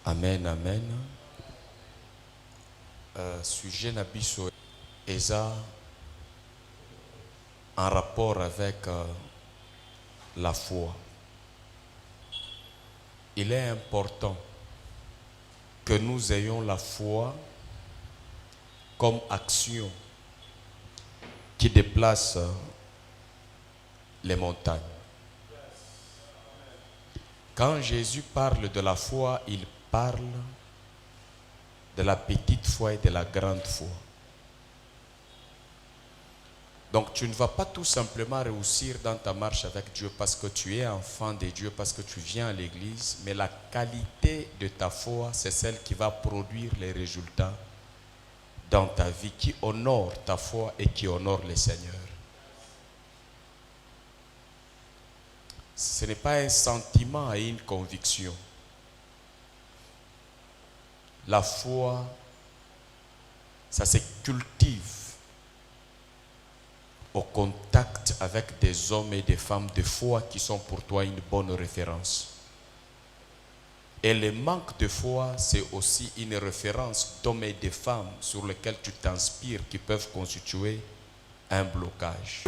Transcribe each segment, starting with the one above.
Amen, amen. Sujet nabiso eza en rapport avec la foi. Il est important que nous ayons la foi comme action qui déplace les montagnes. Quand Jésus parle de la foi, il parle de la petite foi et de la grande foi. Donc tu ne vas pas tout simplement réussir dans ta marche avec Dieu parce que tu es enfant de Dieu, parce que tu viens à l'église, mais la qualité de ta foi, c'est celle qui va produire les résultats dans ta vie, qui honore ta foi et qui honore le Seigneur. Ce n'est pas un sentiment et une conviction. La foi, ça se cultive au contact avec des hommes et des femmes de foi qui sont pour toi une bonne référence. Et le manque de foi, c'est aussi une référence d'hommes et de femmes sur lesquels tu t'inspires qui peuvent constituer un blocage.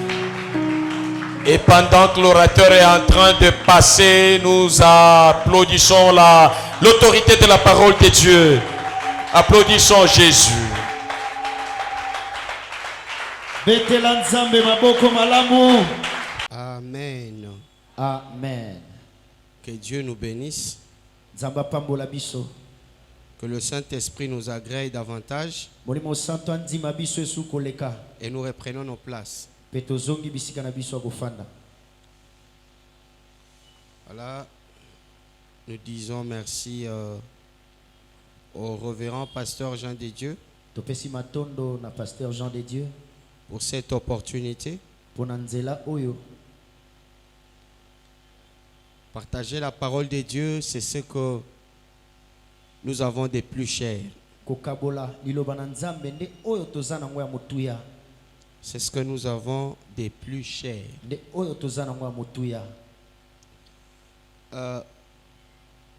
Et pendant que l'orateur est en train de passer, nous applaudissons l'autorité de la parole de Dieu. Applaudissons Jésus. Amen. Amen. Que Dieu nous bénisse. Que le Saint-Esprit nous agrée davantage. Et nous reprenons nos places. Voilà. Nous disons merci au révérend pasteur Jean de Dieu pour cette opportunité. Partager la parole de Dieu, c'est ce que nous avons de plus cher. C'est ce que nous avons de plus cher.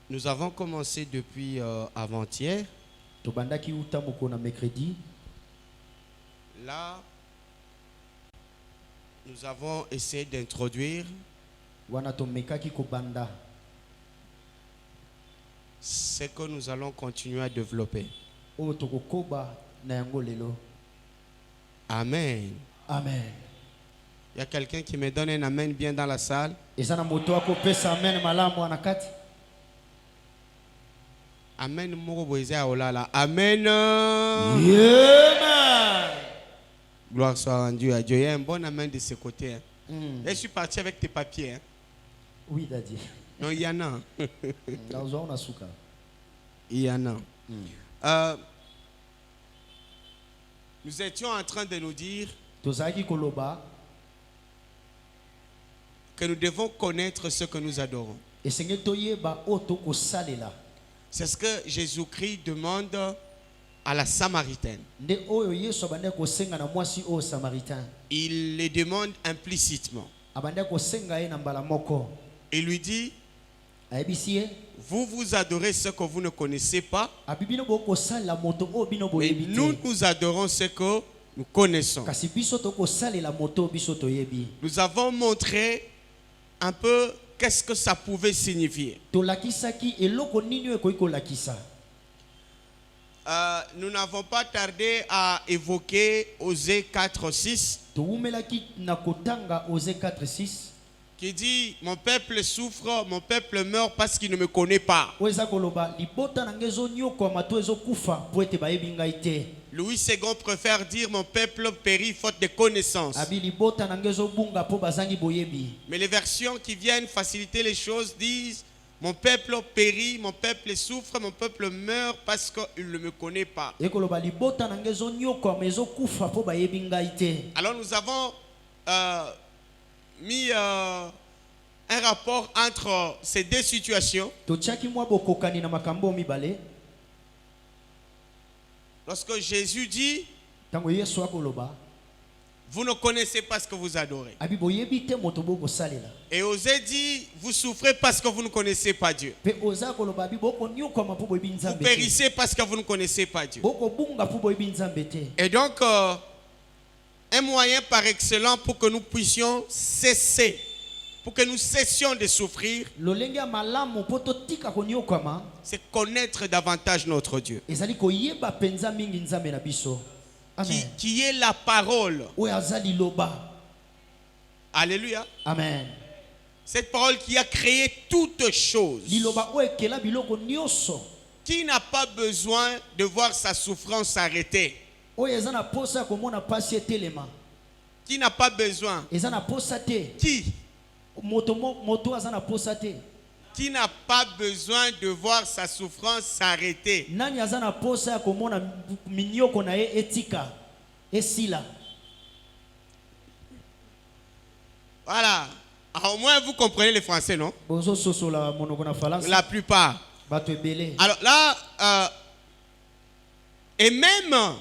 Nous avons commencé depuis avant-hier. Là, nous avons essayé d'introduire ce que nous allons continuer à développer. Amen. Amen. Il y a quelqu'un qui me donne un amen bien dans la salle. Amen. Amen. Gloire soit rendue à Dieu. Il y a un bon amen de ce côté. Je suis parti avec tes papiers. Oui, Daddy. Non, il y en a. Il y en a. Nous étions en train de nous dire que nous devons connaître ce que nous adorons. C'est ce que Jésus-Christ demande à la Samaritaine. Il le demande implicitement. Il lui dit, vous vous adorez ce que vous ne connaissez pas, mais nous adorons ce que nous connaissons. Nous avons montré un peu qu'est-ce que ça pouvait signifier. Nous n'avons pas tardé à évoquer Osée 4:6 qui dit, mon peuple souffre, mon peuple meurt parce qu'il ne me connaît pas. Louis II préfère dire, mon peuple périt faute de connaissance. Mais les versions qui viennent faciliter les choses disent, mon peuple périt, mon peuple souffre, mon peuple meurt parce qu'il ne me connaît pas. Alors nous avons mis un rapport entre ces deux situations. Lorsque Jésus dit, vous ne connaissez pas ce que vous adorez. abi boyebi te moto bokosalela Et Osée dit, vous souffrez parce que vous ne connaissez pas Dieu. pe oza koloba abi bokonyokama mpo boyebi Vous nzambe te périssez parce que vous ne connaissez pas Dieu. bokobunga mpo boyebi nzambe te. Et donc, un moyen par excellence pour que nous puissions cesser, pour que nous cessions de souffrir, lolenge ya malamu mpo totika konyokama c'est connaître davantage notre Dieu. ezali koyeba mpenza mingi nzambe na biso. Amen. Qui est la parole. Oyo aza liloba. Alléluia. Amen. Cette parole qui a créé toutes choses. Liloba oyo ekela biloko nyonso. Qui n'a pas besoin de voir sa souffrance s'arrêter? Oyo eza na posa ya komona pasi etelema. Qui n'a pas besoin? Eza na posa te. Qui? Moto aza na posa te. Qui n'a pas besoin de voir sa souffrance s'arrêter? Nani aza na posa ya komona minyoko na ye etika esila. Voilà. Au moins vous comprenez le français, non? Bozo sosola monoko na falansa. La plupart. Bato ebele. Alors là, et même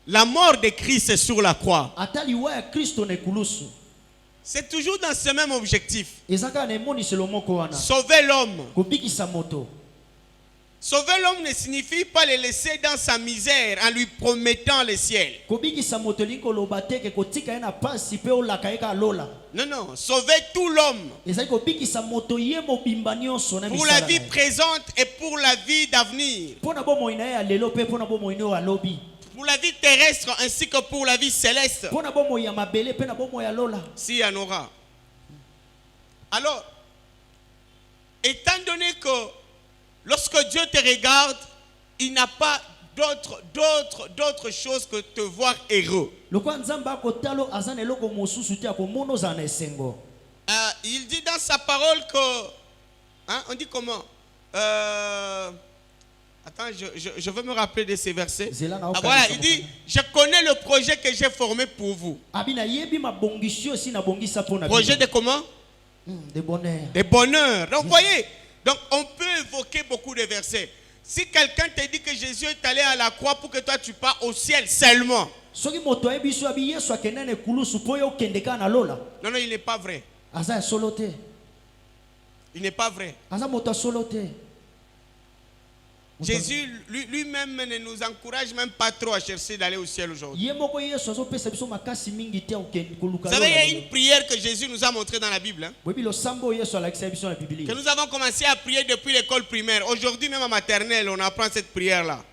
la mort de Christ sur la croix, Ata liwa ya Kristo na ekulusu. c'est toujours dans ce même objectif. Ezaka na emoniselo moko wana. Sauver l'homme. Kobikisa moto. Sauver l'homme ne signifie pas le laisser dans sa misère en lui promettant le ciel. Kobikisa moto linko loba te ke kotika ye na pasi pe olaka ye ka lola. Non, non. Sauver tout l'homme. Ezali kobikisa moto ye mobimba nyonso na Pour la misala vie na ye. présente et pour la vie d'avenir. Pona bomoi na ye ya lelo pe pona bomoi na ye alobi. Pour la vie terrestre ainsi que pour la vie céleste. Pona bomoi ya mabele pe na bomoi ya lola. S'il y en aura. Alors, étant donné que lorsque Dieu te regarde, il n'a pas d'autre chose que te voir heureux. Lokwa nzamba akotalo aza na eloko mosusu te akomona ozala na esengo. Il dit dans sa parole que... Hein, on dit comment? Attends, je veux me rappeler de ces versets. Ah, voilà, il dit, je connais le projet que j'ai formé pour vous. Projet de comment? De bonheur. De bonheur. Donc, voyez, donc on peut évoquer beaucoup de versets. Si quelqu'un te dit que Jésus est allé à la croix pour que toi tu pars au ciel seulement. Non, non, il n'est pas vrai. Il n'est pas vrai. Jésus lui-même ne nous encourage même pas trop à chercher d'aller au ciel aujourd'hui. Vous savez, il y a une prière que Jésus nous a montrée dans la Bible. Hein, que nous avons commencé à prier depuis l'école primaire. Aujourd'hui, même en maternelle, on apprend cette prière-là.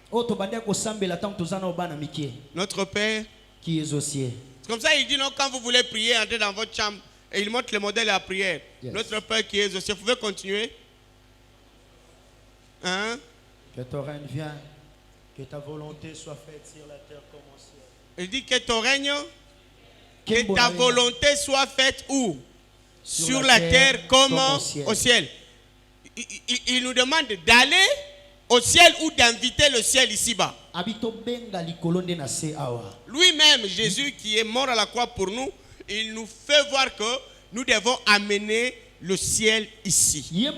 Notre Père qui est aux cieux. C'est comme ça, il dit non, quand vous voulez prier, entrez dans votre chambre et il montre le modèle de la prière. Yes. Notre Père qui est aux cieux. Vous pouvez continuer? Hein? Que ton règne vienne, que ta volonté soit faite sur la terre comme au ciel. Il dit que ton règne, que ta volonté soit faite où? Sur la terre comme au ciel. Il nous demande d'aller au ciel ou d'inviter le ciel ici-bas. Lui-même, Jésus qui est mort à la croix pour nous, il nous fait voir que nous devons amener le ciel ici. Que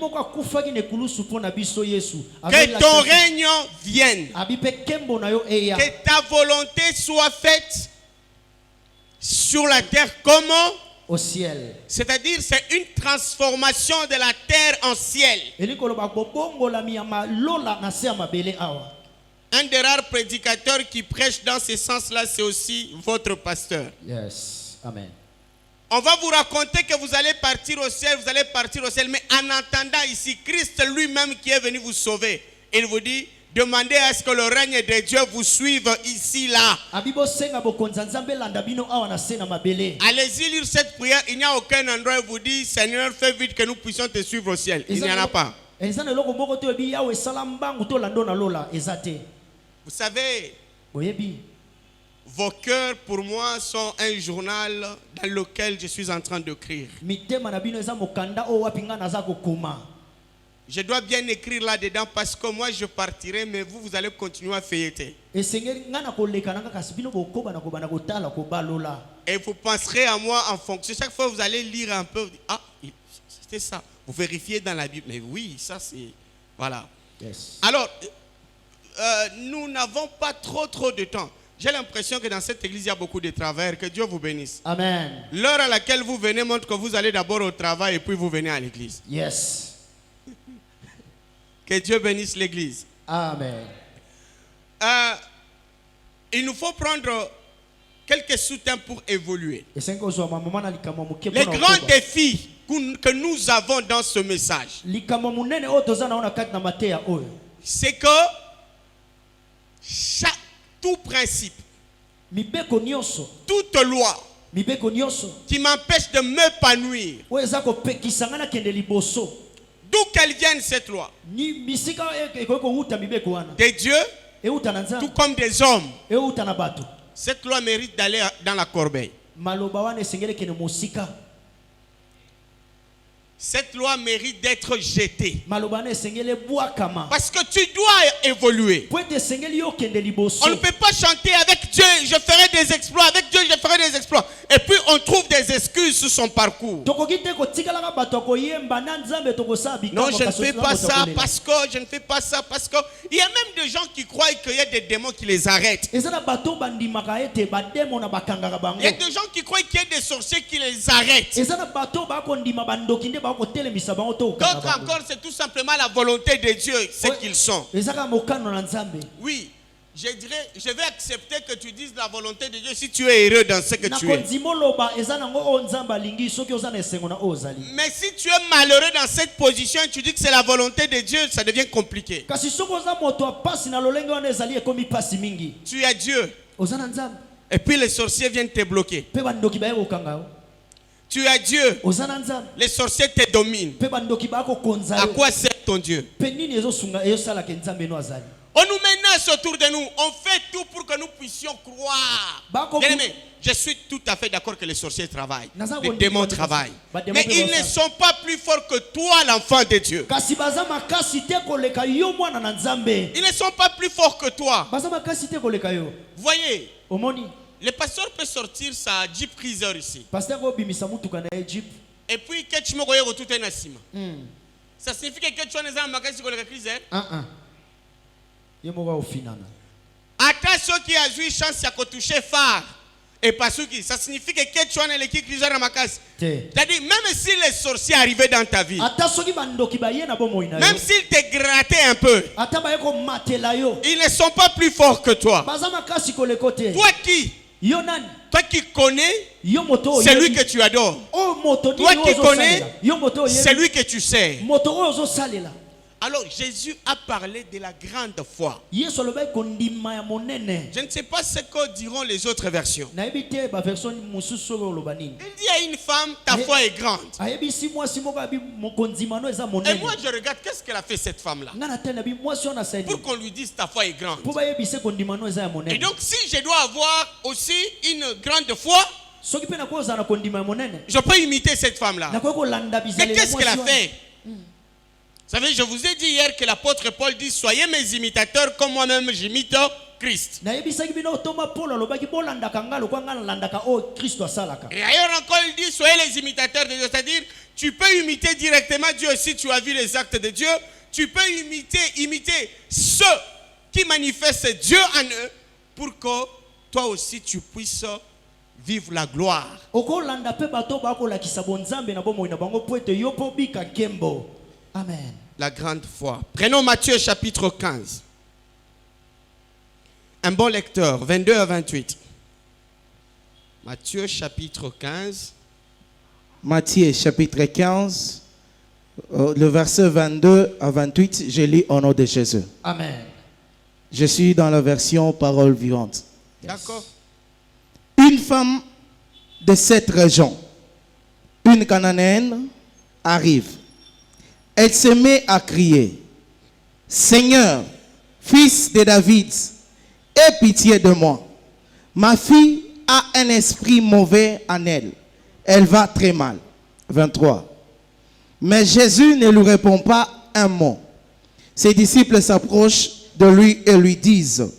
ton règne vienne. Que ta volonté soit faite sur la terre comme au ciel. C'est-à-dire, c'est une transformation de la terre en ciel. Un des rares prédicateurs qui prêche dans ce sens-là, c'est aussi votre pasteur. Yes. Amen. On va vous raconter que vous allez partir au ciel, mais en attendant ici, Christ lui-même qui est venu vous sauver, il vous dit, demandez à ce que le règne de Dieu vous suive ici, là. Allez-y lire cette prière, il n'y a aucun endroit où vous dit, Seigneur, fais vite que nous puissions te suivre au ciel. Il n'y en a pas. Vous savez, vos cœurs pour moi sont un journal dans lequel je suis en train d'écrire. Je dois bien écrire là-dedans parce que moi je partirai, mais vous allez continuer à feuilleter. Et vous penserez à moi en fonction. Chaque fois vous allez lire un peu. Ah, c'était ça. Vous vérifiez dans la Bible. Mais oui, ça c'est... Voilà. Yes. Alors, nous n'avons pas trop de temps. J'ai l'impression que dans cette église, il y a beaucoup de travers. Que Dieu vous bénisse. Amen. L'heure à laquelle vous venez montre que vous allez d'abord au travail et puis vous venez à l'église. Yes. Que Dieu bénisse l'église. Amen. Il nous faut prendre quelques soutiens pour évoluer. Les Les grands défis que nous avons dans ce message, c'est que tout principe, toute loi qui m'empêche de m'épanouir, d'où qu'elle vienne cette loi, des dieux, tout comme des hommes, cette loi mérite d'aller dans la corbeille. Cette loi mérite d'être jetée. Parce que tu dois évoluer. On ne peut pas chanter avec Dieu, je ferai des exploits, avec Dieu, je ferai des exploits. Et puis on trouve des excuses sur son parcours. Non, je ne fais pas ça parce que, je ne fais pas ça parce que. Il y a même des gens qui croient qu'il y a des démons qui les arrêtent. Il y a des gens qui croient qu'il y a des sorciers qui les arrêtent. D'autres encore, c'est tout simplement la volonté de Dieu, ce qu'ils sont. Oui, je dirais, je vais accepter que tu dises la volonté de Dieu si tu es heureux dans ce que tu es. Mais si tu es malheureux dans cette position et tu dis que c'est la volonté de Dieu, ça devient compliqué. Tu es Dieu. Et puis les sorciers viennent te bloquer. Tu es Dieu. Les sorciers te dominent. À quoi sert ton Dieu? On nous menace autour de nous. On fait tout pour que nous puissions croire. Bien-aimé, je suis tout à fait d'accord que les sorciers travaillent. Les démons travaillent. Mais ils ne sont pas plus forts que toi, l'enfant de Dieu. Ils ne sont pas plus forts que toi. Voyez. Le pasteur peut sortir sa Jeep Cruiser ici. Et puis, que tu me voyais au tout un assima. Ça signifie que tu as un magasin sur le Cruiser. Attends ceux qui ont eu chance à toucher phare. Et pas ceux qui. Ça signifie que tu as un Cruiser à ma casse. C'est-à-dire, même si les sorciers arrivaient dans ta vie, même s'ils te grattaient un peu, ils ne sont pas plus forts que toi. Toi qui? Toi qui connais, c'est lui que tu adores. Toi qui connais, c'est lui que tu sais. Alors Jésus a parlé de la grande foi. Je ne sais pas ce que diront les autres versions. Il dit à une femme, ta foi est grande. Et moi je regarde, qu'est-ce qu'elle a fait cette femme-là pour qu'on lui dise ta foi est grande. Et donc si je dois avoir aussi une grande foi, je peux imiter cette femme-là. Mais qu'est-ce qu'elle a fait? Vous savez, je vous ai dit hier que l'apôtre Paul dit: soyez mes imitateurs comme moi-même j'imite Christ. Et ailleurs encore il dit: soyez les imitateurs de Dieu. C'est-à-dire, tu peux imiter directement Dieu si tu as vu les actes de Dieu. Tu peux imiter ceux qui manifestent Dieu en eux pour que toi aussi tu puisses vivre la gloire. Amen. La grande foi. Prenons Matthieu chapitre 15. Un bon lecteur, 22 à 28. Matthieu chapitre 15. Matthieu chapitre 15, le verset 22 à 28, je lis au nom de Jésus. Amen. Je suis dans la version parole vivante. D'accord. Une femme de cette région, une Cananéenne, arrive. Elle se met à crier: Seigneur, fils de David, aie pitié de moi. Ma fille a un esprit mauvais en elle. Elle va très mal. 23. Mais Jésus ne lui répond pas un mot. Ses disciples s'approchent de lui et lui disent: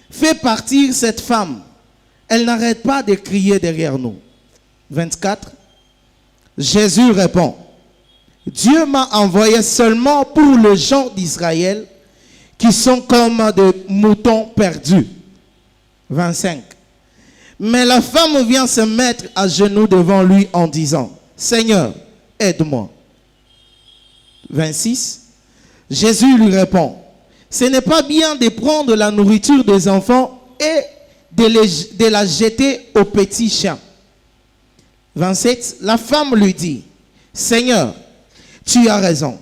fais partir cette femme. Elle n'arrête pas de crier derrière nous. 24. Jésus répond: Dieu m'a envoyé seulement pour les gens d'Israël qui sont comme des moutons perdus. 25. Mais la femme vient se mettre à genoux devant lui en disant, Seigneur, aide-moi. 26. Jésus lui répond, ce n'est pas bien de prendre la nourriture des enfants et de la jeter aux petits chiens. 27. La femme lui dit, Seigneur, tu as raison.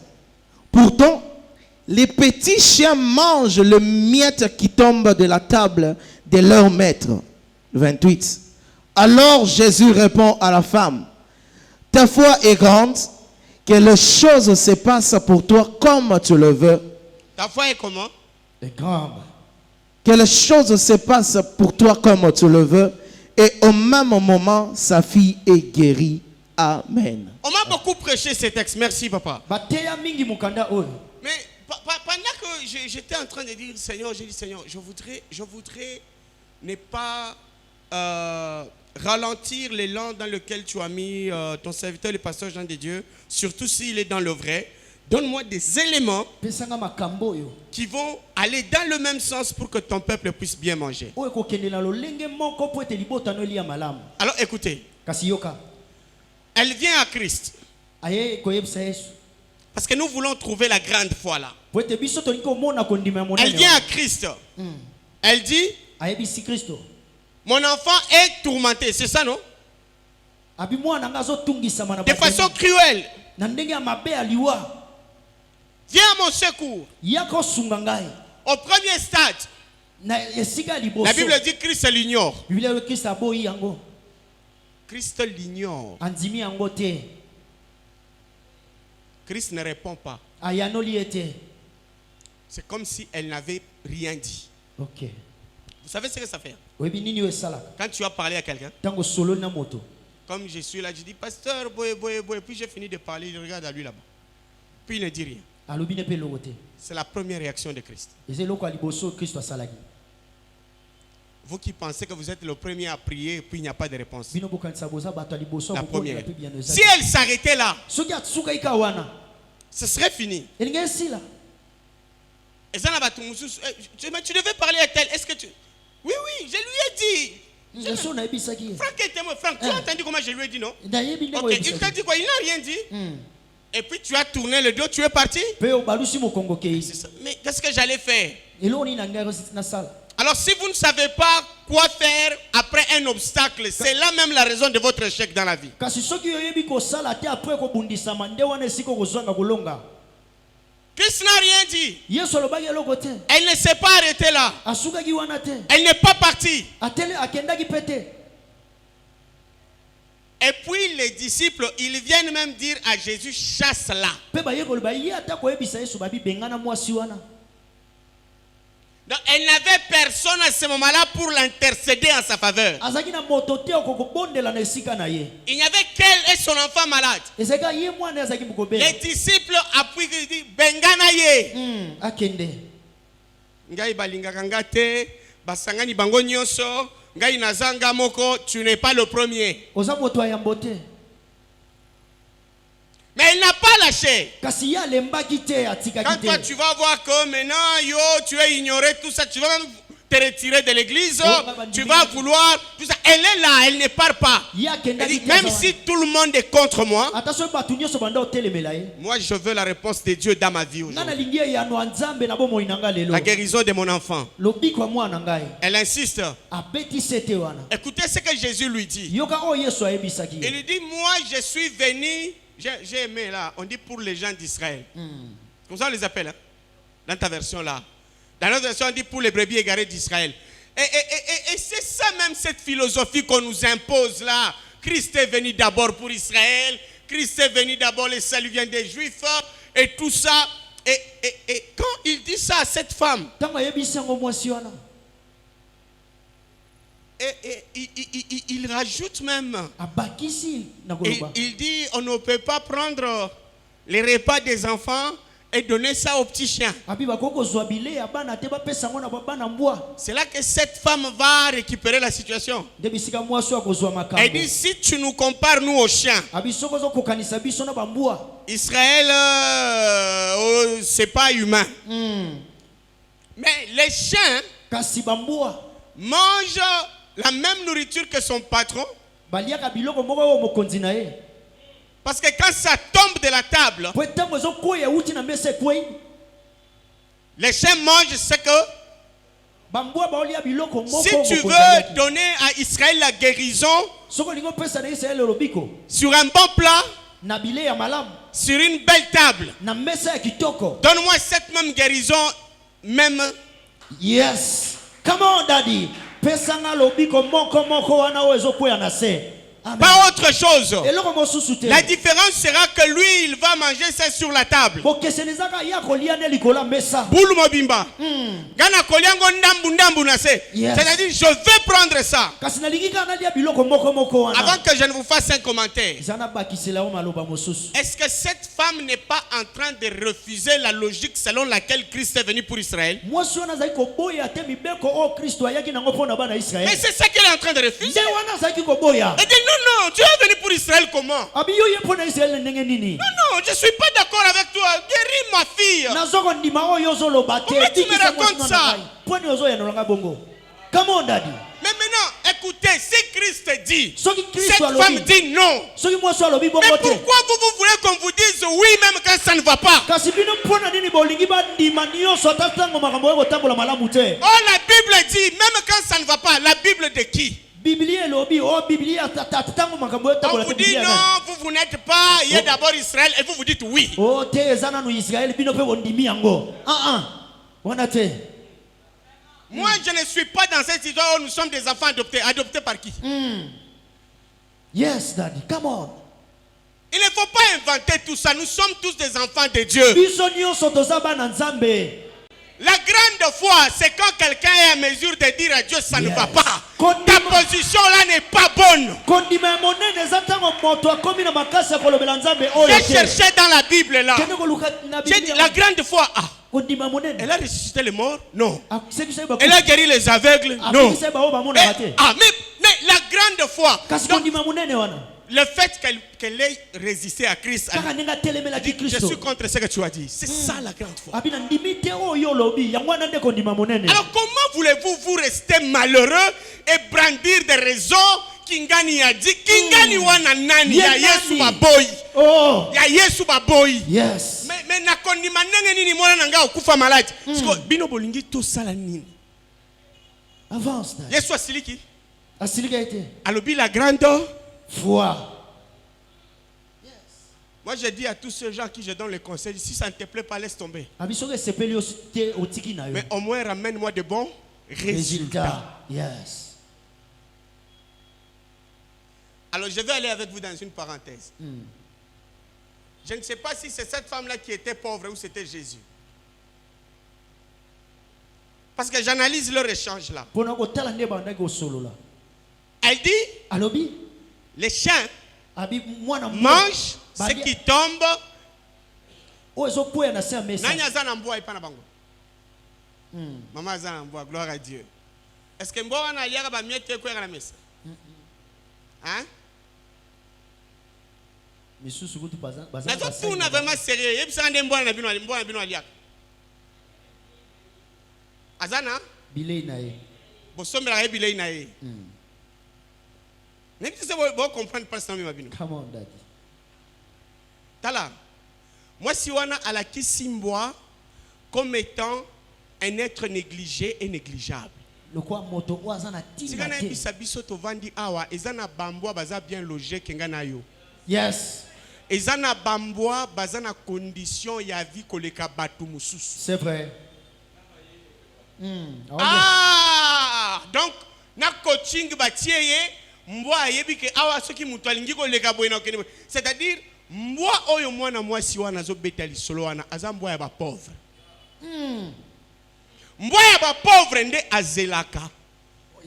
Pourtant, les petits chiens mangent le miette qui tombe de la table de leur maître. 28. Alors Jésus répond à la femme, ta foi est grande, que les choses se passent pour toi comme tu le veux. Ta foi est comment? est grande. Que les choses se passent pour toi comme tu le veux. Et au même moment, sa fille est guérie. Amen. On m'a beaucoup prêché ces textes. Merci, papa. Bateya mingi mukanda oyo. Mais pendant que j'étais en train de dire, Seigneur, j'ai dit, Seigneur, je voudrais ne pas ralentir l'élan dans lequel tu as mis ton serviteur, le pasteur Jean de Dieu, surtout s'il est dans le vrai. Donne-moi des éléments Pesanga makambo yo. qui vont aller dans le même sens pour que ton peuple puisse bien manger. Oyo kokende na lolenge moko po ete libota no lia malamu. Alors écoutez, Kasi yoka. elle vient à Christ Aye koyebisa Yesu. parce que nous voulons trouver la grande foi là. Po ete biso tolingi komona kondima monene. Elle vient à Christ. Elle dit, Ayebisi Kristo. mon enfant est tourmenté, c'est ça non? Abi mwana nga azotungisama na De façon cruelle. na ndenge ya mabe aliwa. Viens à mon secours. Ya kosunga ngai. Au premier stade, Na esika liboso. la Bible dit Christ l'ignore. Biblia yo Kristo aboyi yango. Christ l'ignore. Andimi yango te. Christ ne répond pas. Ayanoli ete. C'est comme si elle n'avait rien dit. OK. Vous savez ce que ça fait? Oyebi nini yo esala? Quand tu as parlé à quelqu'un, Tango solo na moto. comme je suis là, je dis, pasteur, boy, puis j'ai fini de parler, il regarde à lui là-bas. Puis il ne dit rien. Alobi ne pe lokote. C'est la première réaction de Christ. Ezelo kwa liboso Kristo asalaki. Vous qui pensez que vous êtes le premier à prier et puis il n'y a pas de réponse. Bino bokanisa boza bato liboso La ko première. pe bien Si elle s'arrêtait là, Soki atsuka ika wana. ce serait fini. Elinga esila. Et ça, là-bas, mais tu devais parler à tel. Est-ce que tu... Oui, je lui ai dit. Yesu na ebisaki. Franck est témoin. Franck, tu as entendu comment je lui ai dit, non? Na yebi ndeko Ok, il t'a dit quoi? Il n'a rien dit. Et puis tu as tourné le dos, tu es parti. Pe o balusi mo kongo kei. C'est ça. Mais qu'est-ce que j'allais faire? Elo ni na ngaro na sala. Alors si vous ne savez pas quoi faire après un obstacle, c'est là même la raison de votre échec dans la vie. Kasi soki yo yebi ko sala te après ko bundisa mande wana esiko ko zonga kolonga. Christ n'a rien dit. Yesu alobaki eloko te. Elle ne s'est pas arrêtée là. Asukaki wana te. Elle n'est pas partie. Atele akendaki pete. Et puis les disciples, ils viennent même dire à Jésus, chasse-la. Pe ba yeko ba ye ata ko ebisa Yesu babi bengana mwasi wana. Donc elle n'avait personne à ce moment-là pour l'intercéder en sa faveur. Azaki na moto te ko bondela na esika na ye. Il n'y avait qu'elle et son enfant malade. Ezeka ye mwana azaki mukobela. Les disciples appuient et disent, bengana ye. Akende. Ngai balingaka nga te, basangani bango nyonso, ngai nazanga moko, tu n'es pas le premier. Oza moto ayambo te. Mais elle n'a pas lâché. Kasi ya lembaki te atikaki Quand te. toi tu vas voir que maintenant, yo, tu es ignoré, tout ça, tu vas même te retirer de l'église, tu vas vouloir, tout ça. Elle est là, elle ne part pas. Elle dit, même si tout le monde est contre moi, moi je veux la réponse de Dieu dans ma vie aujourd'hui. La guérison de mon enfant. Elle insiste. Écoutez ce que Jésus lui dit. Il lui dit, moi je suis venu, j'ai aimé là, on dit pour les gens d'Israël. Comme ça on les appelle, hein? Dans ta version là. Dans notre version, on dit pour les brebis égarées d'Israël. Et c'est ça même cette philosophie qu'on nous impose là. Christ est venu d'abord pour Israël. Christ est venu d'abord, le salut vient des Juifs. Et tout ça. Et quand il dit ça à cette femme, il rajoute même. Il dit, on ne peut pas prendre les repas des enfants et donner ça aux petits chiens. C'est là que cette femme va récupérer la situation. Elle dit, si tu nous compares nous aux chiens, Israël, c'est pas humain. Mais les chiens mange la même nourriture que son patron. baliaka biloko moko oyo mokonzi na ye. Parce que quand ça tombe de la table, Po ntango ezokwea euti na mesa ekwei, les chiens mangent ce que... bambwa baolia biloko moko Si tu mokonzi veux aliaki. donner à Israël la guérison Soko olingi opesa na Israele lobiko sur un bon plat, na bile ya malamu sur une belle table, na mesa ya kitoko. donne-moi cette même guérison, même... Yes. Come on daddy. Pesanga lobiko moko wana oyo ezokwea na se. Amen. Pas autre chose. Eloko mosusu te. La différence sera que lui, il va manger ça sur la table. bokesenezaka ya kolia ne likola mesa. Boule mobimba. Gana koliango ndambu na se. Yes. C'est-à-dire, je vais prendre ça. Kasi nalingi kaka nalia biloko moko wana. Avant que je ne vous fasse un commentaire. Zana bakisela o maloba mosusu. Est-ce que cette femme n'est pas en train de refuser la logique selon laquelle Christ est venu pour Israël? Mwasi wana zaki koboya te mibeko o Kristo ayaki nango pona bana Mais Israël. c'est ça qu'elle est en train de refuser. Nde wana zaki koboya. Elle dit non, tu es venu pour Israël comment? Abi yo ye pona Israël ndenge nini? Non, je ne suis pas d'accord avec toi. Guéris ma fille. Nazoko ndima oyo zoloba te. Comment tu me racontes ça? Poni ozo ya nolanga bongo. Come on daddy. Mais maintenant, écoutez, si Christ dit, Soki Kristo cette alobi. femme dit non. Soki mwasi alobi bongo Mais te. pourquoi vous voulez qu'on vous dise oui même quand ça ne va pas? Kasi bino pona nini bolingi ba ndima nyonso ata tango makambo oyo kotambola malamu te. Oh, la Bible dit, même quand ça ne va pas, la Bible de qui? Biblia elobi o Biblia tata tango makambo oyo On tambola vous te dit Biblia. non, vous n'êtes pas, il y a d'abord Israël et vous dites oui. O te ezana no Israël bino pe bondimi yango. Wana te. Moi, je ne suis pas dans cette histoire où nous sommes des enfants adoptés. Adoptés par qui? Yes daddy, come on. Il ne faut pas inventer tout ça. Nous sommes tous des enfants de Dieu. Biso nyonso toza bana Nzambe. La grande foi, c'est quand quelqu'un est en mesure de dire à Dieu, ça ne Yes. va pas. Kondima- Ta position là n'est pas bonne. Kondima monene eza tango moto akomi na makasi ya kolobela Nzambe oyo J'ai te. cherché dans la Bible là. Kende koluka na J'ai dit, Biblia. la grande foi, Kondima monene. elle a ressuscité les morts? Non. Sekisa ba. Elle a guéri les aveugles? Non. Sekisa ba o ba mona bate. Mais la grande foi. Kasi Donc, kondima monene wana. le fait qu'elle ait résisté à Christ, Kaka nenga telemela ki je Kristo. suis contre ce que tu as dit. C'est ça la grande foi. Abina ndimi te oyo lobi yango wana nde kondima monene. Alors comment voulez-vous vous rester malheureux et brandir des raisons? Kingani a dit, Kingani wana nani ya Yesu baboy. Oh. Ya Yesu baboy. Yes. Mais na kondima nenge nini mwana nanga okufa malade. Siko bino bolingi to sala nini? Avance. daddy. Yesu asiliki. Asilika ete. Alobi la grande. Foi. Moi je dis à tous ces gens qui je donne les conseils, si ça ne te plaît pas, laisse tomber. Abisoke sepeli te otiki na yo. Mais au moins ramène-moi de bons résultats. Yes. Alors je vais aller avec vous dans une parenthèse. Je ne sais pas si c'est cette femme-là qui était pauvre ou c'était Jésus. Parce que j'analyse leur échange là. Pona kotala nde bandaki osolola. Elle dit, Alobi. les chiens Abi mwana mangent ce qui tombe. O ezokwea na se ya mesa. Nani aza na mbwa epa na bango? Maman aza na mbwa, gloire à Dieu. Est-ce que mbwa wana aliaka ba miette ekweka na mesa? Hein? Misusu kutu baza baza. Nazotuna vraiment sérieux. Yebisaka nde mbwa na bino aliaka. Azana Bilei na ye. bosombela yebilei na ye. Mais tu sais, vous comprenez pas ça, ma bino. Come on daddy. Tala. Moi, si on a à la Kisimboa comme étant un être négligé et négligeable. Le quoi moto oaza na Si tinga on a un te. bisabiso to vandi awa, ezana bamboa baza bien logé kenga yo. Yes. Ezana bamboa baza na condition ya vie koleka batu mususu. C'est vrai. Ah, donc na coaching batieye mbwa yebi ke awa soki mutu alingi koleka boye na okende. C'est-à-dire mbwa oyo mwana mwasi wana zo beta lisolo wana aza mbwa ya ba pauvre. Mbwa ya ba pauvre nde azelaka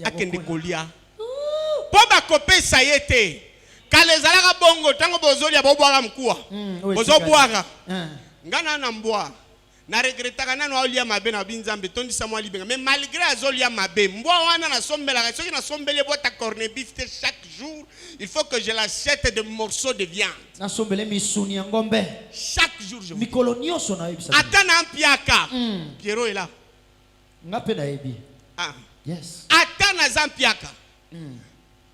akende kolia. Po ba kopesa yete. Kale zalaka bongo tango bozolia bobwaka mkuwa. Bozobwaka. Ngana na mbwa. Na regretaka nano alia mabe na binzambe tondisa mwa libenga. Mais malgré azolia mabe, mbwa wana na sombela, soki na sombele bota corned-beef chaque jour, il faut que je l'achète de morceaux de viande. Na sombele misuni ya ngombe. Chaque jour je. Mikolo nyonso na yebisa. Ata na mpiaka. Pierrot est là. Ngape na yebi. Ah. Yes. Ata nga naza mpiaka.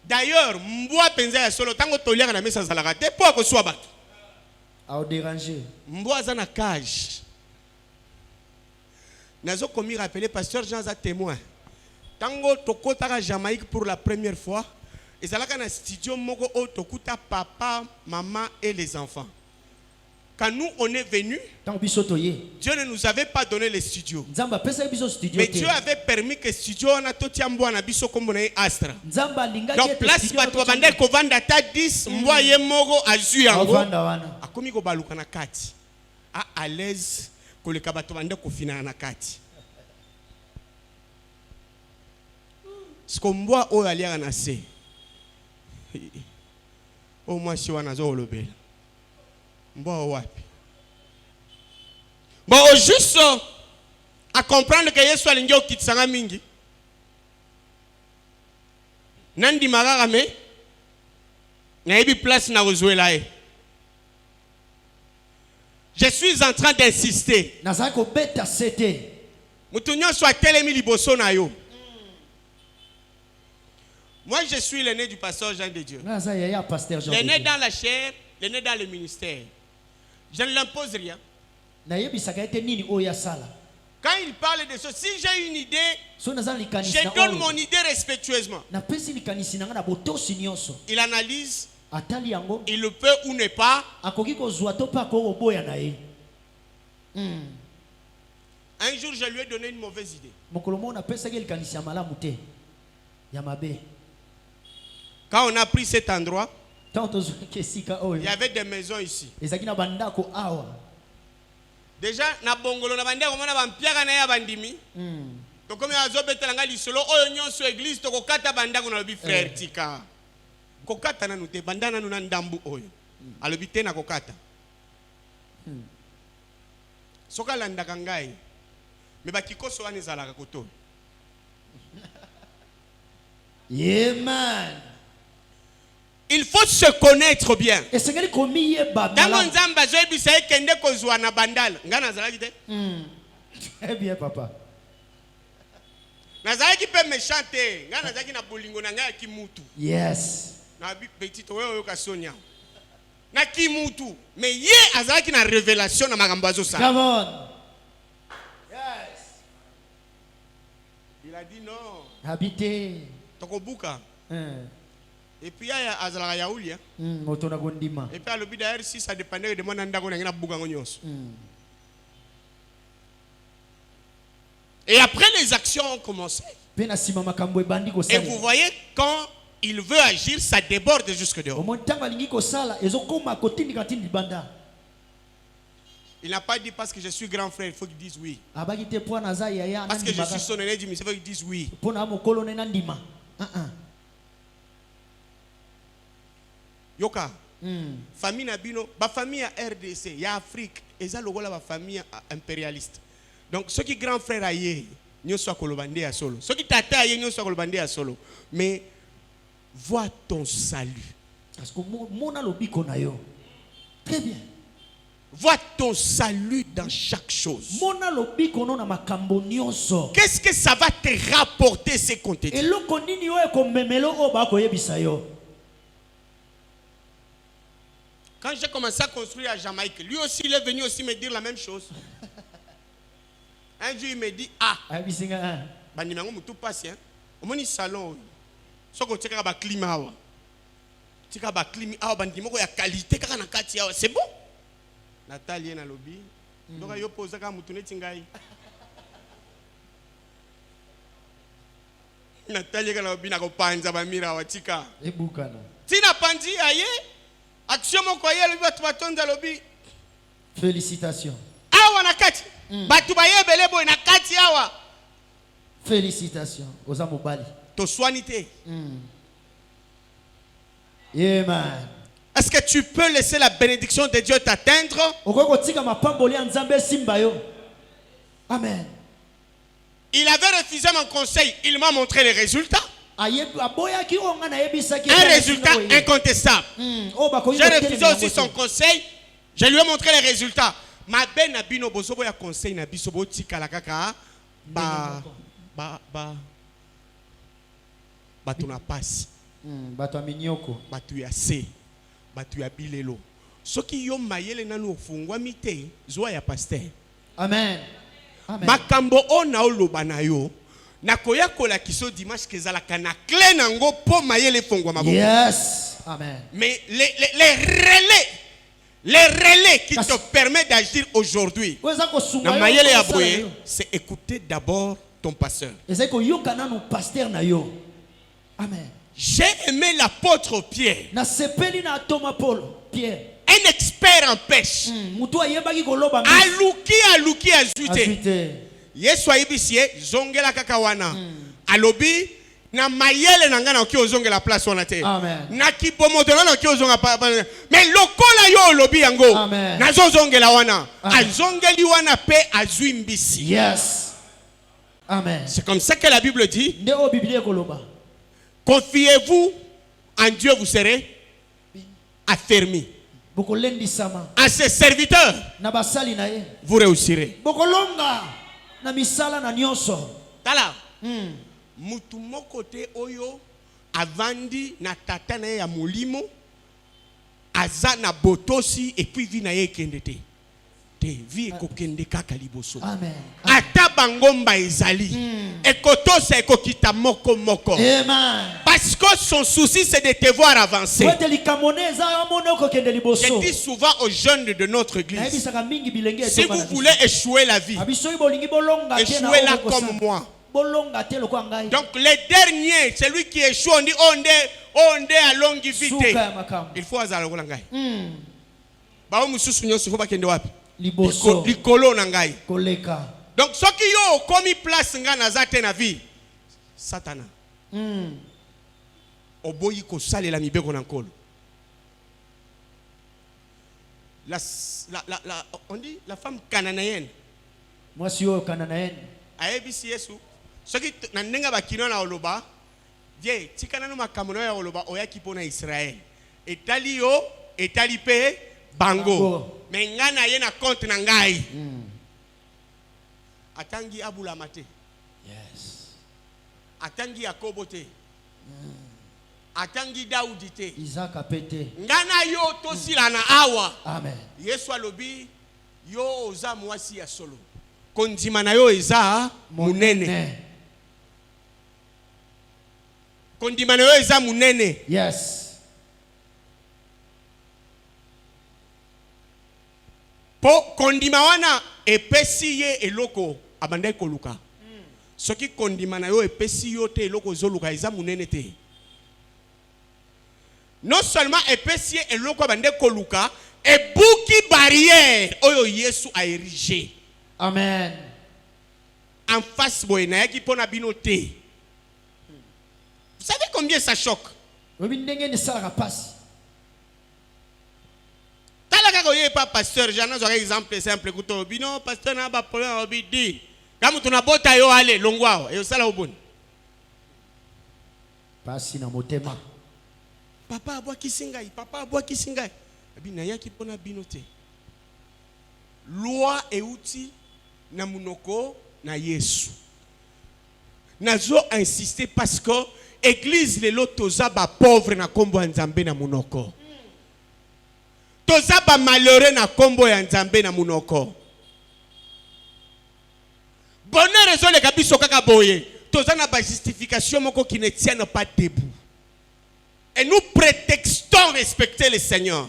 D'ailleurs, mbwa penza ya solo tango toliaka na mesa zalaka te po akoswa bato. A déranger. Mbwa za na cage. Nazo komi rappeler pasteur Jean za témoin. Tango tokotaka Jamaïque pour la première fois, ezalaka na studio moko o tokuta papa, maman et les enfants. Quand nous on est venus, Dieu ne nous avait pas donné les studios. Mais Dieu avait permis que studio na totia mbwa na biso kombo na Astra. Donc place bato bande ko vanda ta 10 mbwa ye moko azu yango. Akomi ko baluka na kati. À l'aise ko le kabato bande ko fina na kati. Sko mbwa o aliaka na se. O mwa si wana zo olobela. Mbwa wapi? Bon, juste à comprendre que Yesu alingi okitsanga mingi. Nandi magara me na ebi place na ozwela e. Je suis en train d'insister. Nazako beta sete. Mutu nyonso atelemi liboso na yo. Moi je suis l'aîné du pasteur Jean de Dieu. L'aîné dans la chair, l'aîné dans le ministère. Je ne l'impose rien. Quand il parle de ça, si j'ai une idée, je donne mon idée respectueusement. Il analyse, il le peut ou ne pas. Un jour, je lui ai donné une mauvaise idée. Quand on a pris cet endroit, il y avait des maisons ici. Déjà, na bongolo na bande komona bampiaka na ya bandimi. To comme azo betela nga lisolo oyo nyonso église to kokata banda ko na lobi frère tika. Kokata na nute banda na nuna ndambu oyo. Alobi te na kokata. Soka landa kangai. Me bakikoso wana ezalaka koto. Yeah man. Il faut se connaître bien. Dans nzamba zo ebisa ekende kozwa na bandala. Nga nazalaki te? Très bien papa. Nazalaki pe méchante. Nga nazalaki na bolingo na nga ya kimutu. Yes. Na petit oyo kasonya. Na kimutu. Mais ye azalaki na révélation na makambo azosa. Come on. Yes. Il a dit non. Habité. Tokobuka. Et puis il y a Azala Yaoulia. Et puis à l'objet d'ailleurs, si ça dépendait de mon andako, on a bougangonyos. Et après les actions ont commencé. Et vous voyez, quand il veut agir, ça déborde jusque dehors. Il n'a pas dit parce que je suis grand frère, il faut qu'il dise oui. Parce que je suis son aîné, il faut qu'il dise oui. Yoka, famille Nabino, ma famille à RDC, il y a Afrique, et ça le la famille impérialiste. Donc ceux qui grand frère aïe, nous sommes kolobandé à solo. Ceux qui tata aïe, nous sommes kolobandé à solo. Mais vois ton salut. Parce que mon alobiko na yo. Très bien. Vois ton salut dans chaque chose. Mon alobiko no na makambo nyonso. Qu'est-ce que ça va te rapporter ces contenus? Et lo konini yo e komemelo o ba ko yebisa yo. Quand j'ai commencé à construire à Jamaïque, lui aussi, il est venu aussi me dire la même chose. Un jour, il me dit, Bandimango moutou passe, hein. Au moins, salon. Ce qu'on tient à climat. Tu as climat, Bandimango, il y a qualité, c'est bon. Nathalie est dans le lobby. Donc, il y a posé à Moutoune Tingaï. Nathalie est dans le lobby, il y a Panza, Bamira, Watika. Et Boukana. Tina Pandi, aïe. Action mon koye le batu batonda lobi. Félicitations. Awa na kati. Batu baye belebo na kati awa. Félicitations aux amobali. To soinité. Yeah man. Est-ce que tu peux laisser la bénédiction de Dieu t'atteindre? Amen. Il avait refusé mon conseil, il m'a montré les résultats. Un résultat incontestable. J'ai refusé aussi son conseil. Je lui ai montré les résultats. Ma ben nabino bozobo ya conseil nabiso botika la kaka bato na pasi, bato minyoko, bato ya se, bato ya bilelo. Soki yo mayele nanu ofungwami te, zwa ya pasteur. amen, amen, Makambo ona oloba na yo, nakoya kola kiso dimanche kezalaka na clé nango po mayele fongwa maboko. yes, amen. Mais les relais qui te permettent d'agir aujourd'hui, na mayele ya boye, c'est écouter d'abord ton pasteur. Amen. J'ai aimé l'apôtre Pierre, Na sepeli na Thomas Paul, Pierre. un expert en pêche. Aluki azuite. Yesu ayibisie zongela kaka wana. Alobi na mayele na ngana oki ozongela place wana te. Na kibomotola na oki ozonga pa. Mais lokola yo olobi yango. Na zongela wana. Azongeli wana pe azui mbisi. Yes. Amen. C'est comme ça que la Bible dit. Ndeo Biblia koloba. Confiez-vous en Dieu, vous serez affermis. À ses serviteurs, vous réussirez. Tala, mutu mokote oyo avandi na tata na ya molimo aza na botosi et puis vi na ye kendete. Te vi ekokende kaka liboso. Amen. Ata bangomba ezali. Ekotosa ekokita moko moko. Amen. Parce que son souci c'est de te voir avancer. Je dis souvent aux jeunes de notre église, si vous voulez échouer la vie, échouez-la comme moi. Donc les derniers, celui qui échoue, on dit onde à longue vite. Il faut azala kolangai. Ba mususu nyoso ko bakende wapi? Likolo na ngai. Donc ce qui yo komi place nga na zate na vie. Satana. Oboyi ko salela mibeko na nkolo. On dit la femme cananéenne. Moi si yo cananéenne. Aebisi Yesu. Ce qui na ndenga bakino na oloba. Die tikana no makambo ya oloba oyaki pona Israël. Etali yo, etali pe bango. Mais ngana ye na compte na ngai. Atangi abula mate. Yes. Atangi Yakobo te. Atangi Daudi te. Isaac apete. Ngana yo tosila na awa. Amen. Yesu alobi yo oza mwasi ya solo. Kondima na yo eza munene. Kondima na yo eza munene. Yes. Po kondima wana epesi ye eloko abandai koluka. Soki kondima na yo epesi yo te eloko zoluka eza munene te. Non seulement epesi ye eloko abandai koluka, ebuki barrière oyo Yesu a érigé. Amen. En face boye na yaki pona bino te. Vous savez combien ça choque? Talaka koye pa pasteur, j'en ai un exemple simple kuto bino pasteur na ba problème obi di. Kamu tunabota yo ale longwao, yo sala oboni. Pasi na motema. Papa abwa kisingai, papa abwa kisingai. Abi na yaki pona bino te. Loi euti na munoko na Yesu. Nazo insister parce que église lelo toza ba pauvre na kombo nzambe na munoko. Toza ba malheureux na kombo ya nzambe na munoko. Bonne raison les kabiso kaka boye. Toza na ba justification moko qui ne tienne pas debout. Et nous prétextons respecter le Seigneur.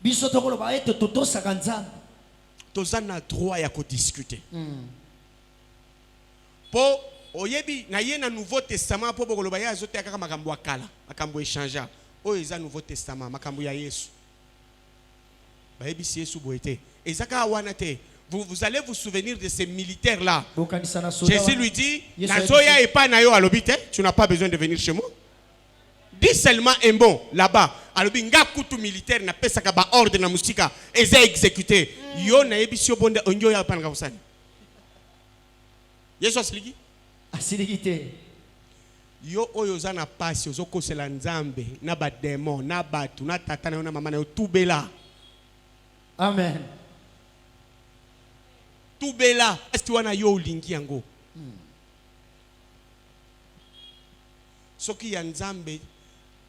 Biso tokolo ba ete toto sakanzana. Toza na droit ya ko discuter. Po oyebi na ye na Nouveau Testament po bokoloba ya azote kaka makambo akala, makambo échangeant. O eza Nouveau Testament, makambo ya Yesu. Ba yebi si Yesu boete. Ezaka wana te. Vous allez vous souvenir de ces militaires là. Jésus lui dit, Nazoya et pas nayo alobite, tu n'as pas besoin de venir chez moi. Dis seulement un bon là-bas. Alobi nga kutu militaire na pesa ka ba ordre na musika eza exécuté. Yo na yebi si obonde onyo ya pa nga usani. Yesu asiligi? Asiligi te. Yo oyo za na pasi ozoko sela nzambe na ba démon na batu na tata na mama na yo tubela. Amen. Tubela esti wana yo ulingi yango. soki ya nzambe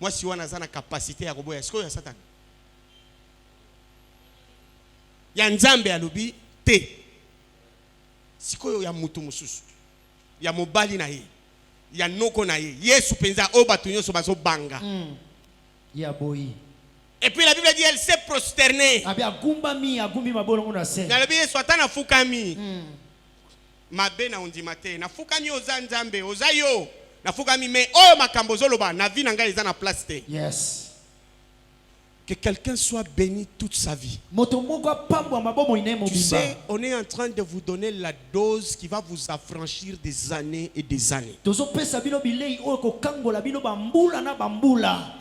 moi si wana za na capacité ya koboya siko ya Satan ya nzambe alobi te siko ya mutu mususu ya mobali na ye ya noko na ye Yesu penza o batu nyonso bazo banga ya boyi. Et puis la Bible dit elle s'est prosternée. Agumbi mabolongo na se. Na lebi Yesu ata na fukami. Mabe na ondimate na fukami oza nzambe oza yo na fukami mais oh makambo zoloba na vie na ngai eza na place te. Yes. Que quelqu'un soit béni toute sa vie. Tu sais, on est en train de vous donner la dose qui va vous affranchir des années et des années. Et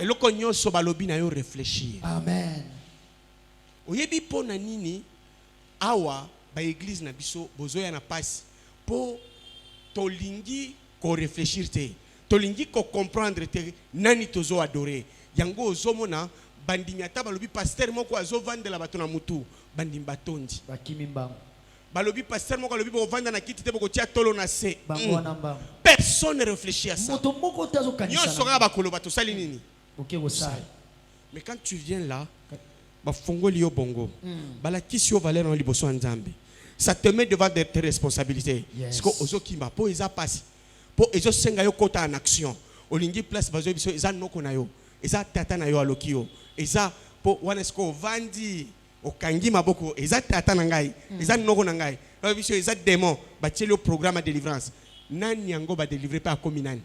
le cognon sobalobi na yo réfléchir. Amen. Oyebi po na nini awa ba église na biso bozoya na passe po tolingi ko réfléchir te. Tolingi ko comprendre te nani tozo adorer. Yango ozomona bandimi ata balobi pasteur moko azo vendre la bato na mutu bandimi batondi bakimi mbango balobi pasteur moko alobi bo vendre na kiti te boko tia tolo na se bango na mbango personne ne réfléchit à ça moto moko tazo kanisa nyo sora bakolo bato sali nini OK osai mais quand tu viens là ba fongoli yo bongo bala kisi yo valeur na liboso nzambe ça te met devant tes responsabilités parce que ozo kimba po eza passe po ezo senga yo kota en action olingi place bazo biso eza noko na yo eza tata na yo alokio eza po wanesko vandi okangi maboko eza tata na ngai eza noko na ngai biso eza démon batieli au programme de délivrance nani yango ba délivrer pas comme nani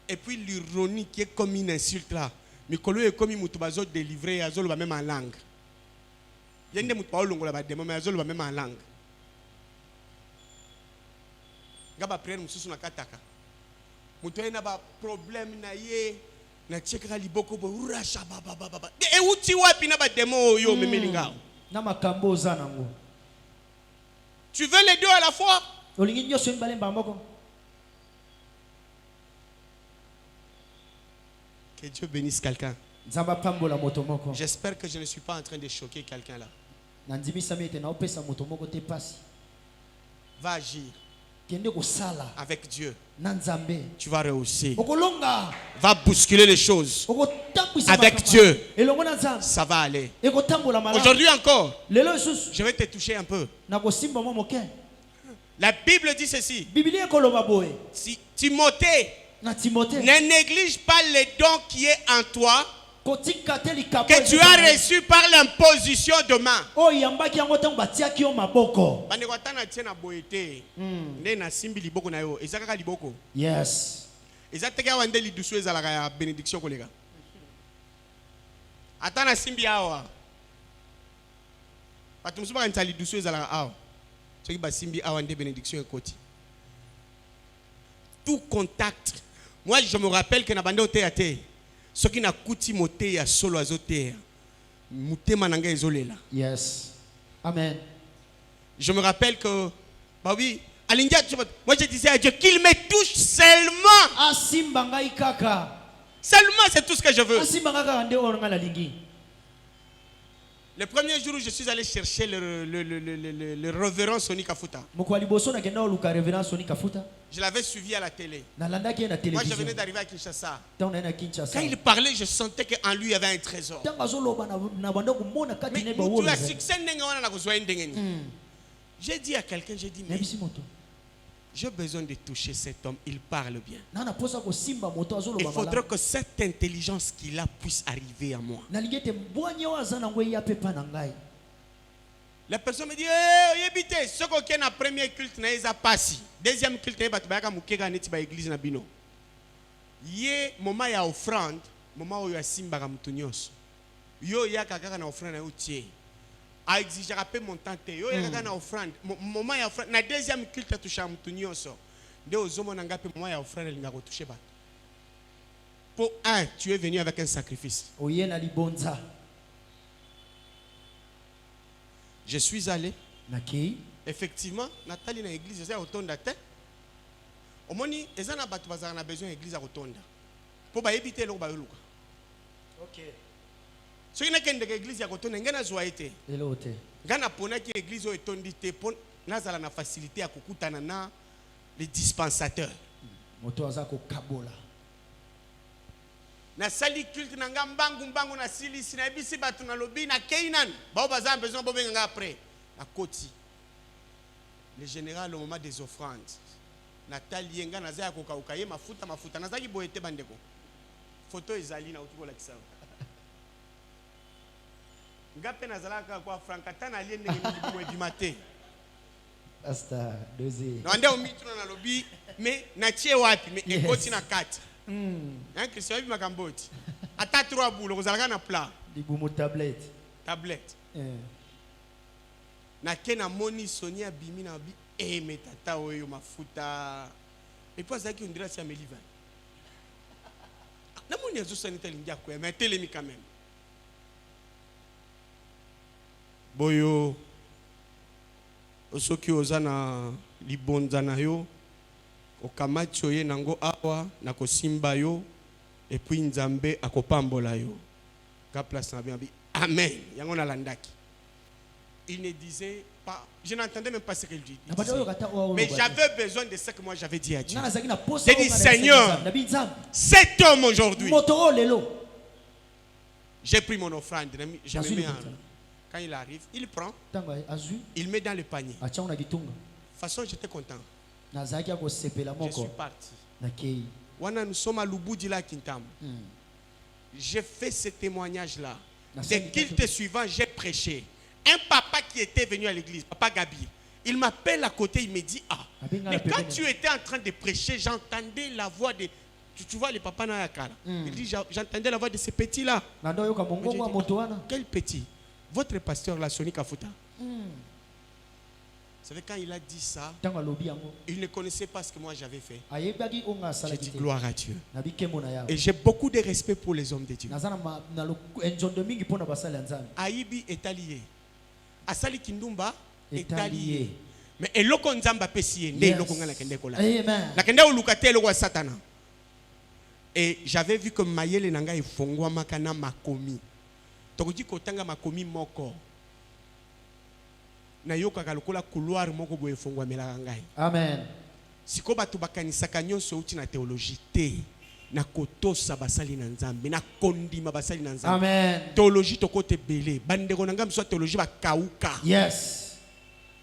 et puis l'ironie qui est comme une insulte là mikolo est comme mutu bazo délivrer azolo ba même en langue yende mutu ba olongola ba démon mais azolo ba même en langue ngaba prière mususu na kataka mutu ena ba problème na ye na tchekaka liboko bo urasha baba e uti wapi na ba démon yo memeli ngao na makambo za nango tu veux les deux à la fois olingi nyoso mbalemba mboko. Que Dieu bénisse quelqu'un. J'espère que je ne suis pas en train de choquer quelqu'un là. Va agir avec Dieu. Tu vas réussir. Va bousculer les choses. Avec Dieu, ça va aller. Aujourd'hui encore, je vais te toucher un peu. La Bible dit ceci. Timothée, ne néglige pas les dons qui est en toi, que tu as reçu par l'imposition de main. Yes. Bénédiction. Atana simbi awa. Patumsuba ntali dusu ezala awa. Soki ba simbi awa nde bénédiction ekoti. Tout contact. Moi je me rappelle que na bande au théâtre. Soki na kuti moté ya solo azoté. Mutema nanga ezolela. Yes. Amen. Je me rappelle que bah oui, alingia moi je disais à Dieu qu'il me touche seulement. Asimbangai kaka. Seulement, c'est tout ce que je veux. Le premier jour où je suis allé chercher le révérend Sonny Kafuta, je l'avais suivi à la télé. Moi, je venais d'arriver à Kinshasa. Quand il parlait, je sentais qu'en lui, il y avait un trésor. Mais tu as succès. J'ai dit à quelqu'un, j'ai dit, mais j'ai besoin de toucher cet homme, il parle bien. Il faudrait que cette intelligence qu'il a puisse arriver à moi. La personne me dit, ce qu'on a premier culte, n'a pas si. Deuxième culte, n'a pas l'église. Yé, moment ya offrande, moment où il y a simba kamutunios. Yo ya kaka na offrande na outie. A exiger rappel montant yo ya na offrande moment ya offrande na deuxième culte toucher mutunyoso nde ozomona ngapi moment ya offrande linga ko toucher ba pour un tu es venu avec un sacrifice. Je suis allé effectivement Nathalie na église za otonda te omoni ezana batu bazana na besoin église a otonda pour ba éviter lo ba yoluka. OK. Ce qui n'est qu'une église à côté, n'engana zoaité. Gana pona qui église au étondi te pon nazala na facilité à kukutana na le dispensateur. moto azako kabola. Na sali culte na nga mbangu na sili sina bisi batu na lobi na keinan ba baza besoin bo benga après na koti le général au moment des offrandes na talienga na za koka ukaye mafuta na zaki boyete bandeko photo ezali na utuko la kisao ngape na zalaka kwa frankatana aliende ngini du matin Asta dozi. na ande omituna na lobi mais na tie wapi mais ekoti na kati. Hein, Christian bi makamboti. Ata 3 boules kozalaka na plat. Libumu tablette. Tablette. Na kena moni Sonia bimi na bi metata oyo mafuta. Et puis ça qui on dirait c'est Ameliva. Na moni azo sanita lingia ko mais telemi quand même. Boyo osoki ozana libonza na yo okamati oye nango awa na kosimba yo et puis nzambe akopambola yo ka place na bien amen yango na landaki. Il ne disait pas, je n'entendais même pas ce qu'il dit, mais j'avais besoin de ce que moi j'avais dit à Dieu. J'ai dit Seigneur, cet homme aujourd'hui, j'ai pris mon offrande, je me mets quand il arrive, il prend, il met dans le panier. De toute façon, j'étais content. Je suis parti. Nous sommes à Lubudi la Kintam. J'ai fait ce témoignage-là. Dès culte suivant, j'ai prêché. Un papa qui était venu à l'église, papa Gabi, il m'appelle à côté, il me dit mais quand tu étais en train de prêcher, j'entendais la voix de. Tu vois les papas Nayakala. Il dit j'entendais la voix de ces petits-là. Quel petit? Votre pasteur, la Sony Kafuta. Vous savez, quand il a dit ça, il ne connaissait pas ce que moi j'avais fait. J'ai dit gloire à Dieu. Et j'ai beaucoup de respect pour les hommes de Dieu. Aïbi est allié. Asali Kindumba est allié. Mais eloko nzamba pesiye nde eloko ngana kende kola. La kende olukate eloko satana. Et j'avais vu que mayele nanga ifongwa makana makomi. Tokoji kotanga makomi moko. Na yoka kalokola couloir moko boye fongwa melaka ngai. Amen. Siko batu bakanisaka nyonso uti na théologie te. Na kotosa basali na nzambe na kondima basali na nzambe. Amen. Théologie to kote belé. Bandeko nanga mso théologie ba kauka. Yes.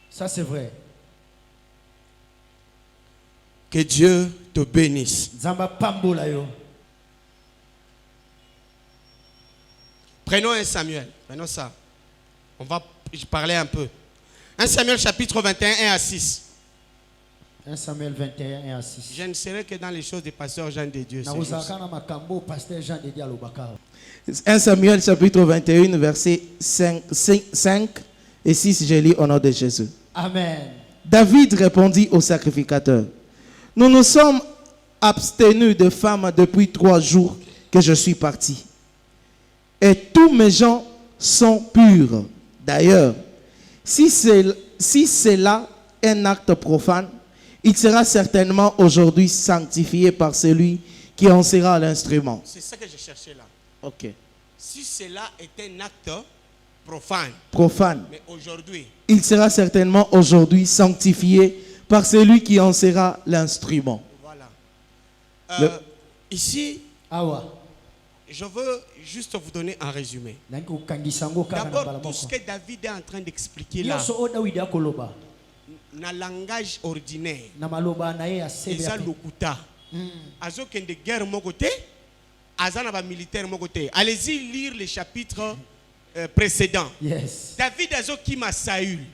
Ça c'est vrai. Que Dieu te bénisse. Nzamba pambola yo. Prenons 1 Samuel. Prenons ça. On va parler un peu. 1 Samuel chapitre 21, 1 à 6. 1 Samuel 21, 1 à 6. Je ne serai que dans les choses des pasteurs Jean de Dieu. 1 Samuel chapitre 21, versets 5 et 6, je lis au nom de Jésus. Amen. David répondit au sacrificateur: nous nous sommes abstenus de femmes depuis 3 jours que je suis parti. Et tous mes gens sont purs. D'ailleurs, si c'est là un acte profane, il sera certainement aujourd'hui sanctifié par celui qui en sera l'instrument. C'est ça que je cherchais là. Ok. Si cela est un acte profane. Profane. Mais aujourd'hui. Il sera certainement aujourd'hui sanctifié par celui qui en sera l'instrument. Voilà. Ici, je veux juste vous donner un résumé. D'abord, tout ce que David est en train d'expliquer là, dans le langage ordinaire, Eza Lokuta, Azo Kende guerre mon côté, Azana militaire mon côté. Allez-y lire les chapitres précédents. Yes. David Azo Kima Saül.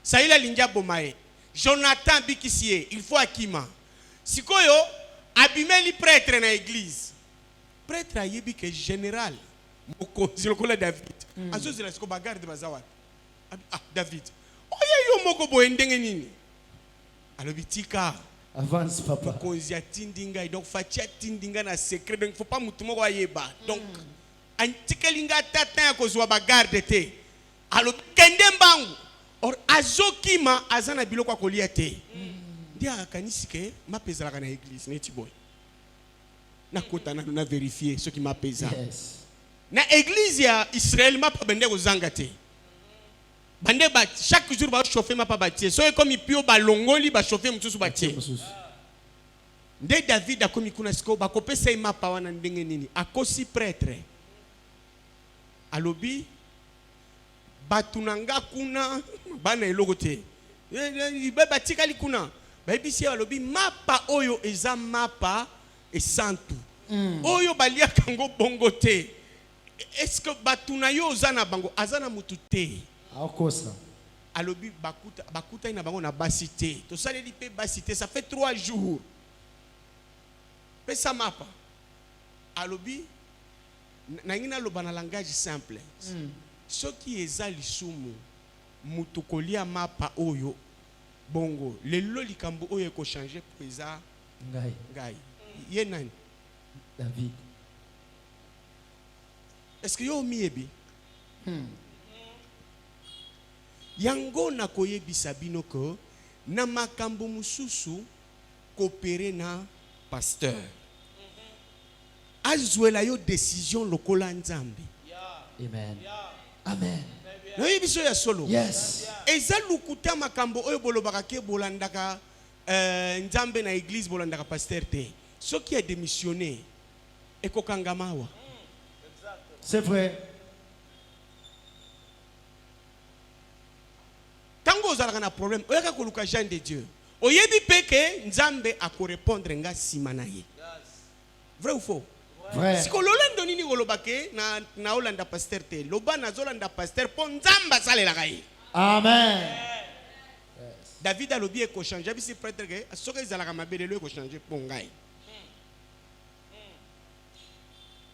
Saül a Lindia Bomae. Jonathan Bikisie, il faut Akima. Sikoyo, Abimeli prêtre dans l'église. Prêtre a yebi que général. C'est le collègue David. Azo zela siko bagarde bazawat. Ah, David. Oye yo moko boendenge nini. Alobitika. Avance papa. Konzia tindinga donc fatia tindinga na secret donc faut pas mutu moko ayeba. Donc antikelinga tata ko zwa bagarde te. Alokende mbangu. Or azokima azana biloko akolia te. Dia kanisike mapezala na église neti boy. Na kota na vérifier ce qui m'appesa. Yes. Na église ya Israël m'a pas bende ko zanga te. Bande ba chaque jour ba chauffer ma pa bâtir. So comme il pio ba longoli ba chauffer mususu bâtir. Nde David a komi kuna siko ba kopesa ima pa wana ndenge nini. Akosi prêtre. Alobi batunanga kuna bana elogote. Beba tikali kuna. Ba bisi alobi mapa oyo eza mapa esantu. Oyo balia kango bongote. Est-ce que batuna yo zana bango azana mutute? Akosa. Alobi bakuta ina bango na basité. To saleli pe basité, ça fait 3 jours. Pesa mapa. Alobi nangina loba na langage simple. Soki eza lisumu mutukolia mapa oyo bongo lelo likambo oyo ko changer pour eza ngai. Ye nani? David. Est-ce que yo miebi? Yango na koyebisa bino ko na makambo mususu coopérer na pasteur. Azwela yo décision lokola nzambe. Amen. Amen. Na yebiso ya solo. Yes. Eza lukuta makambo oyo bolobaka ke bolandaka nzambe na église bolandaka pasteur te. Soki a démissionné ekokangamawa. C'est vrai. Tango ozalaka na problème, oyaka koluka Jean de Dieu. Oyebi peke nzambe akorépondre nga sima na ye. Vrai ou faux? Vrai. Siko lolando nini golobake na olanda pasteur te. Loba na zolanda pasteur po nzamba salelaka ye. Amen. David alobi eko changer bisi prêtre ke soka ezalaka mabelelo eko changer po ngai.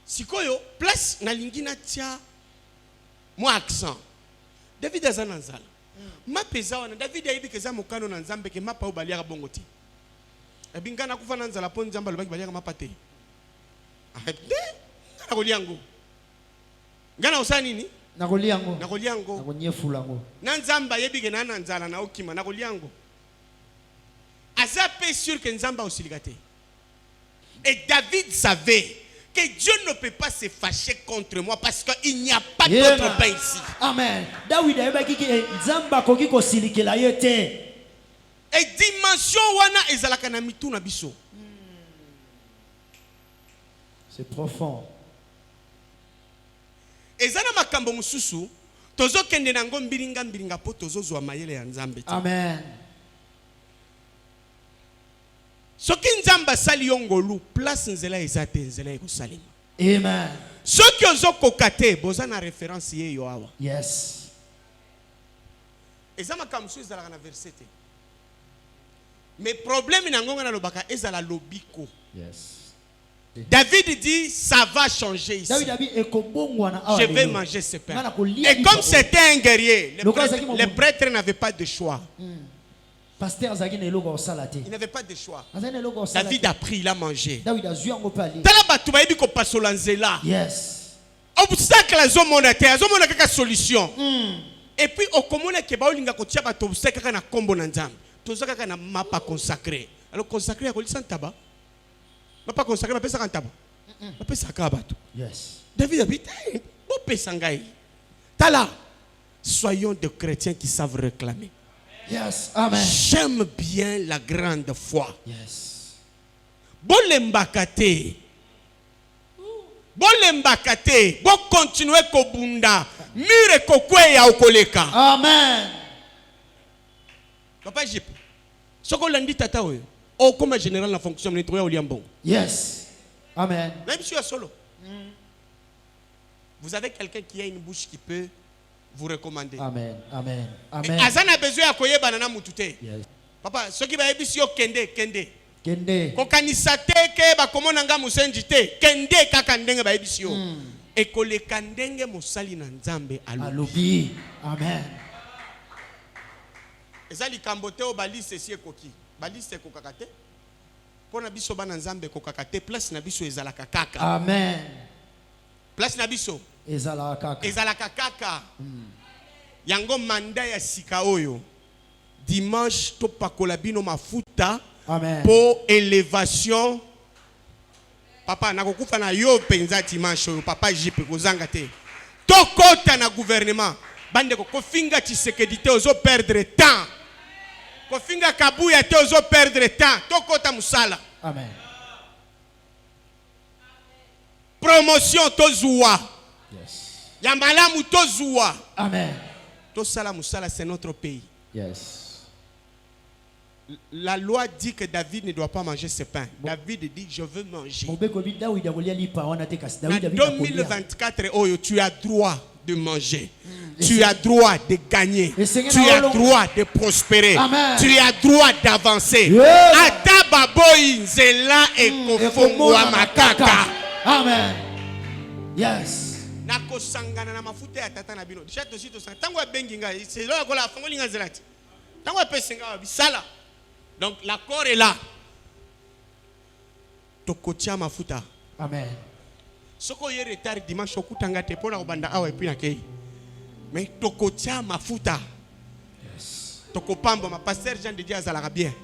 Sikoyo place na lingina tia mo accent. David azana nzala. Mapeza wana David ayibi keza mokano na nzambe ke mapa o baliaka bongo te. Ebingana kufa na nzala po nzamba lobaki baliaka mapa te. Ahete ngana koliango. Ngana osani nini? Na koliango. Na koliango. Na konyefulango. Na nzamba ayibi ke na nzala na okima na koliango. Asa pe sûr que nzamba osilika te. Et David savait que Dieu ne peut pas se fâcher contre moi parce qu'il n'y a pas d'autre pain ici. Amen. David ayebaki ke nzamba koki kosilikela ye te. Et dimension wana ezalaka na mitu na biso. C'est profond. Ezana makambo mususu tozo kende nango mbiringa po tozo zwa mayele ya nzambe te. Amen. Soki nzamba sali yongolu place nzela ezate nzela ekosalima. Amen. Soki ozo kokate boza na référence ye yo awa. Yes. Ezama kamsu ezalaka na verset te. Mais problème nangonga na lobaka ezala lobiko. Yes. David dit ça va changer ici. Je vais manger ce pain. Et comme c'était un guerrier, les prêtres n'avaient pas de choix. Il n'avait pas de choix. David a pris, il a mangé. Yes. Obstacle à la solution. Et puis au commun que baolinga ko tia bato obstacle na kombo na nzambe. Tozaka na mapa consacré. Alors consacré à kolisa ntaba. Mapa consacré mapesa ka ntaba. Mapesa ka bato. Yes. David a dit bo pesa ngai. Tala. Soyons des chrétiens qui savent réclamer. Yes. Amen. J'aime bien la grande foi. Yes. Bolembakate. Bolembakate. Bo continuer ko bunda. Mire ko kweya okoleka. Amen. Papa Jip. Soko landi tata oyo. O comme général la fonction nettoyer Oliambon. Yes. Amen. Même si solo. Vous avez quelqu'un qui a une bouche qui peut vous recommander. Amen. Amen. Amen. Azana besoin ya koyeba na mutute. Yes. Papa, ce qui va ebisi yo kende. Kende. Ko kanisa te ke ba komona nga musenji te. Kende kaka ndenge ba ebisi yo. Ekole kandenge mosali na nzambe alobi. Amen. Ezali kambote o balise si ekoki. Balise kokakate. Pona biso bana nzambe kokakate place na biso ezalaka kaka. Amen. Place na biso ezalaka kaka. Yango manda ya sika oyo. Dimanche to pakola bino mafuta. Amen. Pour élévation. Papa nakokufa na yo penza dimanche oyo papa jipe kozanga te. Tokota na gouvernement. bande ko kofinga Tshisekedi te ozo perdre temps. Kofinga Kabuya te ozo perdre temps. Tokota musala. Amen. Promotion tozuwa. Yes. Yambalamu tozuwa. Amen. Tosala musala, c'est notre pays. Yes. La loi dit que David ne doit pas manger ses pains. David dit je veux manger. En 2024, tu as droit de manger. Tu as droit de gagner. Tu as droit de prospérer. Amen. Tu as droit d'avancer. Ata baboyi nzela ekofongwa makaka. Amen. Yes. Nakosangana na mafuta ya tata na bino. Chato sito sang. Tango bengi ngai, c'est là ko la fongoli nzela ti. Tango pesinga bisala. Donc l'accord est là. Tokotia mafuta. Amen. Soko ye retard dimanche okutanga te pona obanda awa epi na kei. Mais tokotia mafuta. Yes. Tokopamba ma pasteur Jean de Dieu azalaka bien.